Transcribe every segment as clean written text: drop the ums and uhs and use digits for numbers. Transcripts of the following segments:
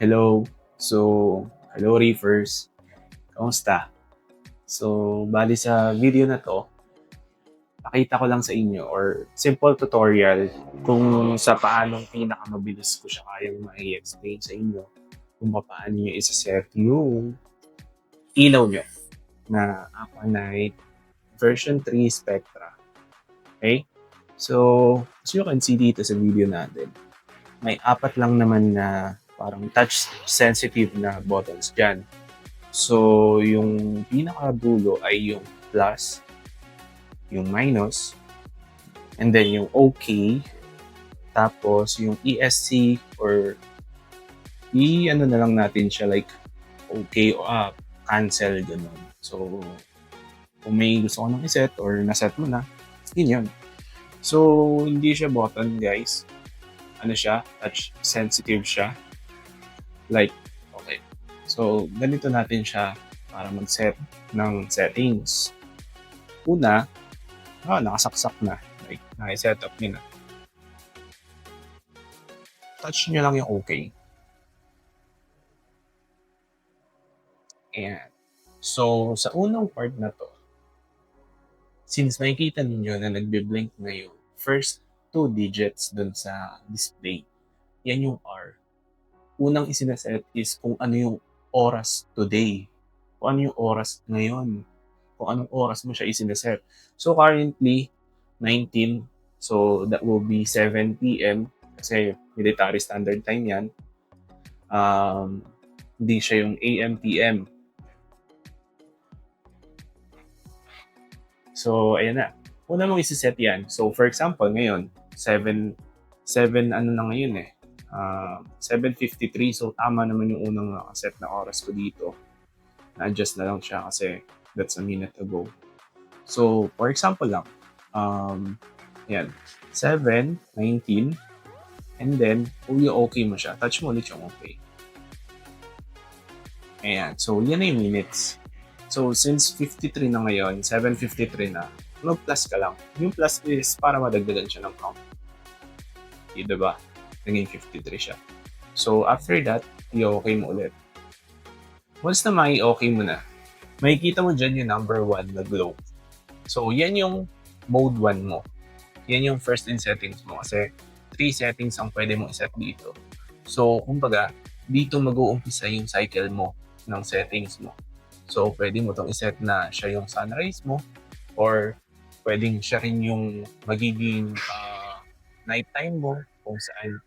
Hello. So, hello Reefers. Kamusta? So, bali sa video na to, pakita ko lang sa inyo or simple tutorial kung sa paanong pinakamabilis ko siya kayang ma-explain sa inyo kung paano nyo isa-set yung ilaw nyo na Aquanite version 3 Spectra. Okay? So, as you can see dito sa video natin, may apat lang naman na parang touch sensitive na buttons dyan. So, yung pinakadulo ay yung plus, yung minus, and then yung OK, tapos yung ESC or ano na lang natin siya like OK o cancel, ganun. So, kung may gusto ko nang iset or naset mo na, yun yun. So, hindi siya button, guys. Ano siya? Touch sensitive siya. Like, okay. So, ganito natin siya para mag-set ng settings. Una, nakasaksak na. Like, naka-set up nyo na. Touch nyo lang yung OK. Ayan. So, sa unang part na to, since nakikita ninyo na nagbe-blink na yung first 2 digits dun sa display, yan yung R. Unang isinaset is kung ano yung oras today. Kung ano yung oras ngayon. Kung anong oras mo siya isinaset. So, currently, 19. So, that will be 7 p.m. Kasi military standard time yan. Hindi siya yung AM, PM. So, ayan na. Una mong isiset yan. So, for example, ngayon, 7 ano na ngayon 7:53. So, tama naman yung unang nakaset na oras ko dito. Na-adjust na lang siya kasi that's a minute ago. So, for example lang, yan, 7:19, and then, kung yung okay mo siya, touch mo ulit yung okay. Ayan, so yan na yung minutes. So, since 53 na ngayon, 7:53 na, mag-plus ka lang. Yung plus is para madagdagan siya ng count. Diba? Naging 53 siya. So, after that, i-okay mo ulit. Once na mai-okay mo na, makikita mo dyan yung number 1 na glow. So, yan yung mode 1 mo. Yan yung first in settings mo kasi 3 settings ang pwede mong iset dito. So, kumbaga, dito mag-uumpisa yung cycle mo ng settings mo. So, pwede mo itong iset na siya yung sunrise mo or pwedeng siya rin yung magiging nighttime mo kung saan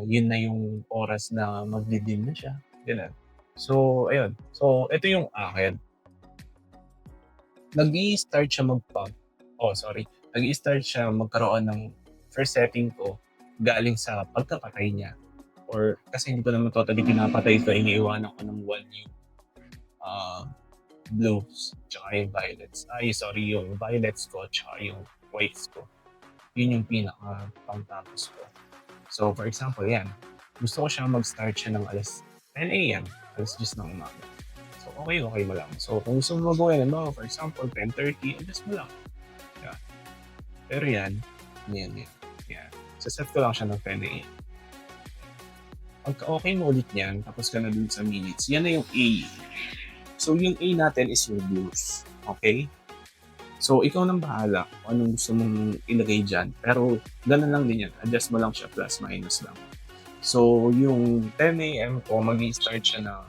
yun na yung oras na magdidim na siya. Ganun. So, ayun. So, ito yung akin. Nag-i-start siya mag-pump. Nag-i-start siya magkaroon ng first setting ko galing sa pagkapatay niya. Or kasi hindi ko naman totally pinapatay so iniiwanan ko ng 1 yung blues tsaka yung violets. Yung violets ko tsaka yung whites ko. Yun yung pinaka-pangtapos ko. So, for example, yan. Gusto ko siya mag-start siya ng alas 10 a.m. Alas 10 ng umaga. So, okay mo lang. So, kung gusto mo mag-gawin, for example, 10:30, adjust mo lang. Yeah. Pero yan. Set ko lang siya ng 10 a.m. Pagka okay mo ulit yan, tapos ka na dun sa minutes, yan na yung A. So, yung A natin is yung blues. Okay? So, ikaw nang bahala kung anong gusto mong ilagay dyan. Pero, ganun lang din yan. Adjust mo lang siya, plus, minus lang. So, yung 10 a.m. ko, mag-i-start siya na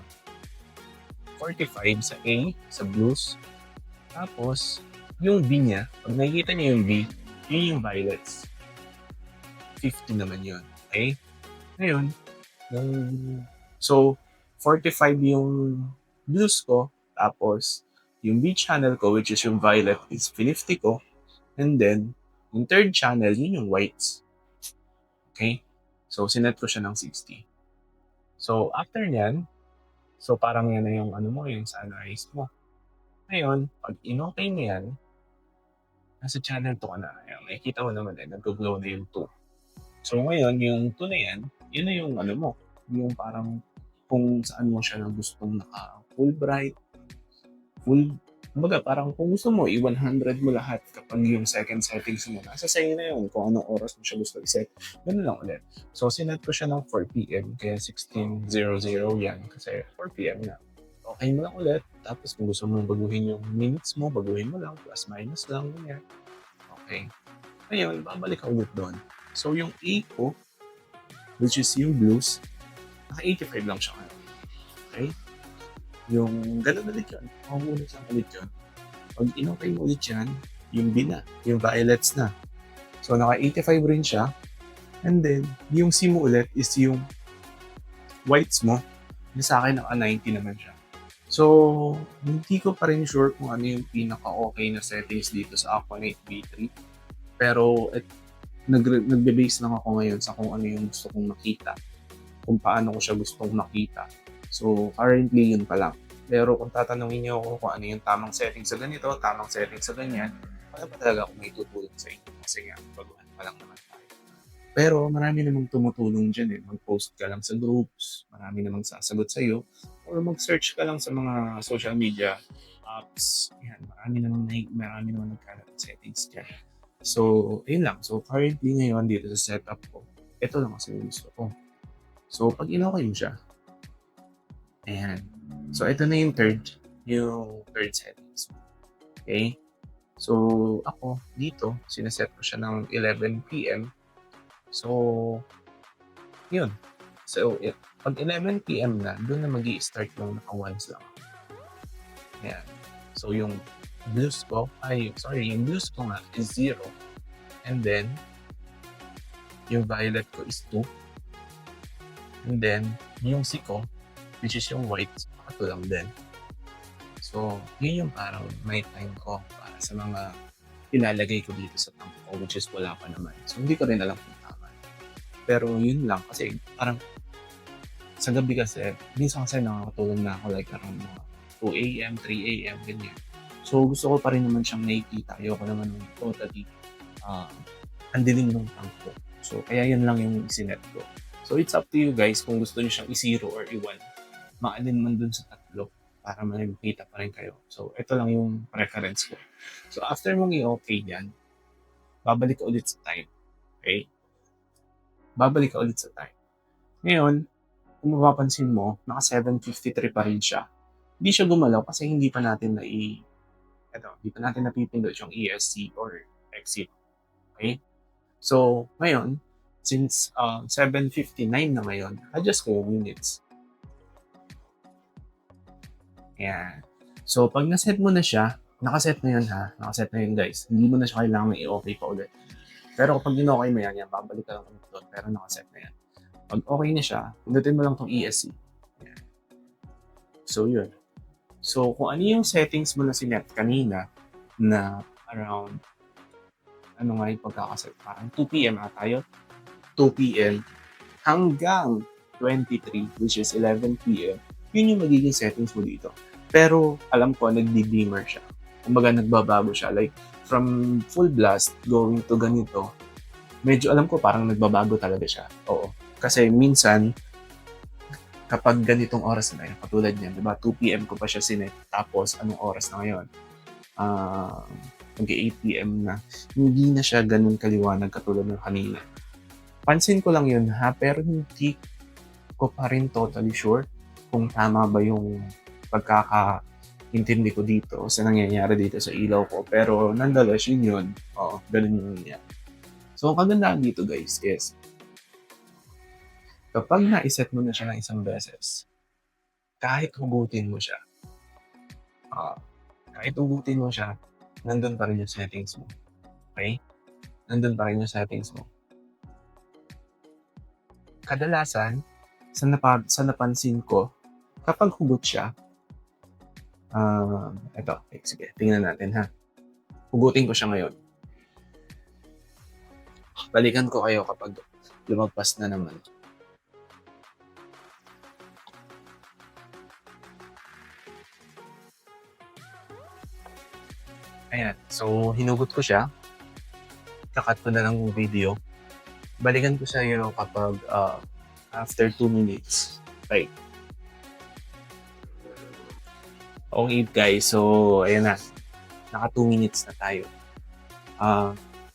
45 sa A, sa blues. Tapos, yung B niya, pag nakikita niyo yung B, yun yung violets. 50 naman yun. Okay? Ngayon, so, 45 yung blues ko, tapos, yung B channel ko, which is yung violet, is 50 ko, and then, yung third channel, yun yung whites. Okay? So, sinet ko siya ng 60. So, after nyan, so parang yan na yung yung sunrise mo. Ngayon, pag in-okay mo yan, nasa channel 2 ka na. Ayan, makikita mo naman nag-glow na yung 2. So, ngayon, yung 2 na yan, yun na yung mo, yung parang kung saan mo siya na gustong naka full bright, full Kumbaga parang kung gusto mo i-100 mo lahat kapag yung second settings mo, nasa sa'yo na yun kung anong oras mo siya gusto i-set, gano'n lang ulit. So sinet ko siya ng 4 PM kaya 16:00 yan kasi 4 PM na. Okey mo lang ulit tapos kung gusto mong baguhin yung minutes mo, baguhin mo lang, plus minus lang, ganyan. Okey. Ngayon babalik ka ulit dun. So yung A ko, which is yung blues, naka-85 lang siya ngayon, okey? Yung gano'n ulit yun, mauulit lang ulit yun. 'Pag inokey mo ulit yan, yung B na, yung violets na. So naka-85 rin siya and then yung C mo ulit is yung whites mo. Yung sa'kin naka-90 naman siya. So, hindi ko pa rin sure kung ano yung pinaka-okey na settings dito sa Aquanite V3. Pero nagbe-base lang ako ngayon sa kung ano yung gusto kong makita, kung paano ko siya gustong makita. So, currently yun pa lang. Pero kung tatanungin niyo ako kung ano yung tamang setting sa ganito, tamang setting sa ganyan, wala pa talaga akong maitutulong sa inyo kasi nga baguhan pa lang naman tayo. Pero marami namang tumutulong diyan, eh, mag-post ka lang sa groups, marami namang sasagot sa'yo or mag-search ka lang sa mga social media apps, yan marami namang nagkalat ng settings diyan. So, ayun lang. So, currently ngayon dito sa setup ko, ito lang kasi yung gusto ko. So, 'pag inokey mo siya, ayan. So, ito na yung third settings mo, okey? So, ako dito sine-set ko siya ng 11 PM. So, yun. So, 'pag 11 PM na, dun na magi-start yung naka-ones lang, ayan. So, yung blues ko nga is 0 and then yung violet ko is 2 and then yung C ko, which is yung white, naka 2 lang din. So, yun yung parang night time ko para sa mga ilalagay ko dito sa tank ko, which is wala pa naman. So, hindi ko rin alam kung tama. Pero yun lang kasi parang sa gabi kasi, minsan kasi nakakatulog na ako like around mga 2 AM, 3 AM, ganyan. So, gusto ko pa rin naman siyang nakikita. Ayoko naman ng totally, ang dilim ng tank ko. So, kaya yan lang yung sinet ko. So, it's up to you guys kung gusto niyo siyang i-0 or i-1. Maalin man dun sa tatlo para may makita pa rin kayo. So, ito lang yung preference ko. So, after mong i-okay yan, babalik ka ulit sa time. Okay? Babalik ka ulit sa time. Ngayon, kung mapapansin mo, naka 7:53 pa rin siya. Hindi siya gumalaw kasi hindi pa natin napipindot yung ESC or exit. Okay? So, ngayon, since 7:59 na ngayon, adjust ko yung minutes. Ayan. So, pag naset mo na siya, nakaset na yun ha, nakaset na yun guys. Hindi mo na siya kailangan i-okay pa ulit. Pero kapag in-okay mo yan, babalik ka lang ulit doon, pero nakaset na yan. Pag okay na siya, pindutin mo lang tong ESC. Ayan. So, yun. So, kung ano yung settings mo na sinet kanina na around, ano nga yung pagkakaset, parang 2 PM tayo, 2 PM hanggang 23, which is 11 PM, yun yung magiging settings mo dito. Pero alam ko, nagdi-dimmer siya. Kumbaga, nagbabago siya. Like, from full blast going to ganito, medyo alam ko parang nagbabago talaga siya. Oo. Kasi minsan, kapag ganitong oras na yun, katulad niyan, diba, 2 PM ko pa siya sinet, tapos anong oras na ngayon? Mag-8 PM na. Hindi na siya ganun kaliwanag katulad ng kanina. Pansin ko lang yun ha, pero hindi ko pa rin totally sure kung tama ba yung pagkakaintindi ko dito sa nangyayari dito sa ilaw ko. Pero nonetheless, yun. Oo, ganun yun yan. So, ang kagandahan dito guys is, kapag na-set mo na siya ng isang beses, kahit hugutin mo siya, nandun pa rin yung settings mo. Okay? Nandun pa rin yung settings mo. Kadalasan, sa napansin ko, kapag hugot siya, sige, tingnan natin ha. Hugutin ko siya ngayon. Balikan ko kayo kapag lumagpas na naman. Ayan, so hinugot ko siya. Kakat ko na lang yung video. Balikan ko sa iyo kapag after 2 minutes. Right. Okay guys, so ayan na, naka 2 minutes na tayo.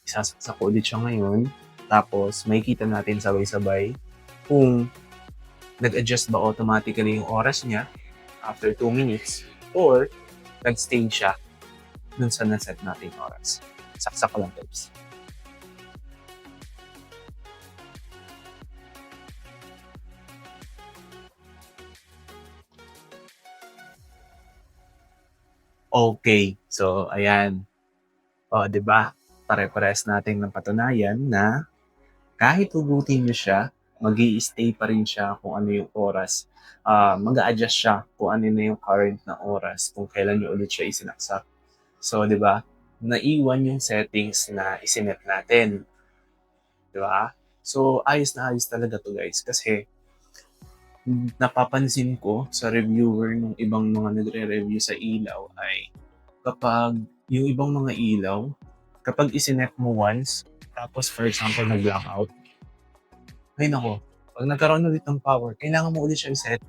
Isasaksak ko ulit siya ngayon, tapos makikita natin sabay-sabay kung nag-adjust ba automatically yung oras niya after 2 minutes or nag-stay siya dun sa naset nating oras. Saksak ko lang guys. Okay, so ayan. O, 'di ba? Pare-parehas nating napatunayan na kahit hugutin niyo siya, mag-i-stay pa rin siya kung ano yung oras. Mag-a-adjust siya kung ano na yung current na oras kung kailan niyo ulit siya isinaksak. So, 'di ba? Naiwan yung settings na isinet natin, 'di ba? So, ayos na ayos talaga 'to, guys, kasi napapansin ko sa reviewer ng ibang mga nagre-review sa ilaw ay kapag yung ibang mga ilaw, kapag isinet mo once, tapos for example nag-blackout, ay nako, pag nagkaroon ulit ng power, kailangan mo ulit siya i-set.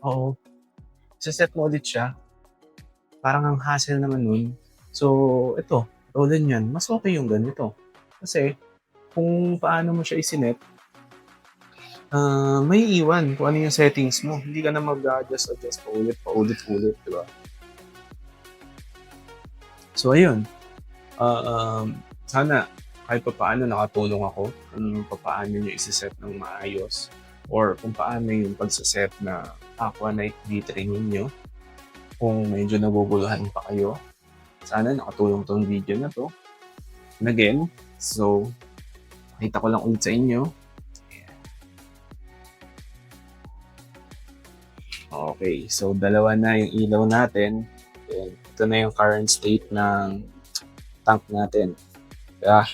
Oo, set mo ulit siya. Parang ang hassle naman nun. So, ito, tulad niyan, mas okay yung ganito. Kasi, kung paano mo siya isinet, may iwan kung ano yung settings mo. Hindi ka na mag-adjust paulit-ulit, di ba? So, ayun. Sana kahit papaano nakatulong ako kung papaano nyo isa-set ng maayos or kung paano yung pagsaset na Aqua Night D3 ninyo kung medyo nabubuluhan pa kayo. Sana nakatulong tong video na to. And again, so nakita ko lang ulit sa inyo. Okay, so dalawa na yung ilaw natin. And ito na yung current state ng tank natin. Kaya,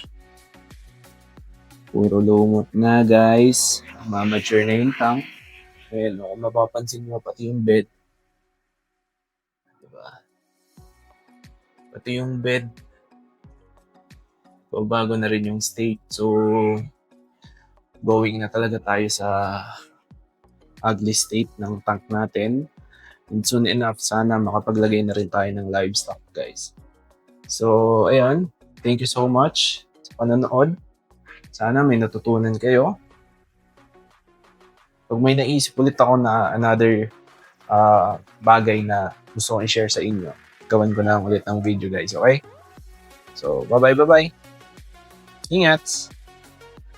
puro lumot na guys. Mamature na yung tank. Well, kung mapapansin nyo pati yung bed. Diba? Pati yung bed. So, bago na rin yung state. So, going na talaga tayo sa ugly state ng tank natin. And soon enough, sana makapaglagay na rin tayo ng livestock guys. So, ayan. Thank you so much sa panonood. Sana may natutunan kayo. Pag may naisip ulit ako na another bagay na gusto kong i-share sa inyo, gawin ko na ulit ng video guys, okay? So, bye-bye. Ingat!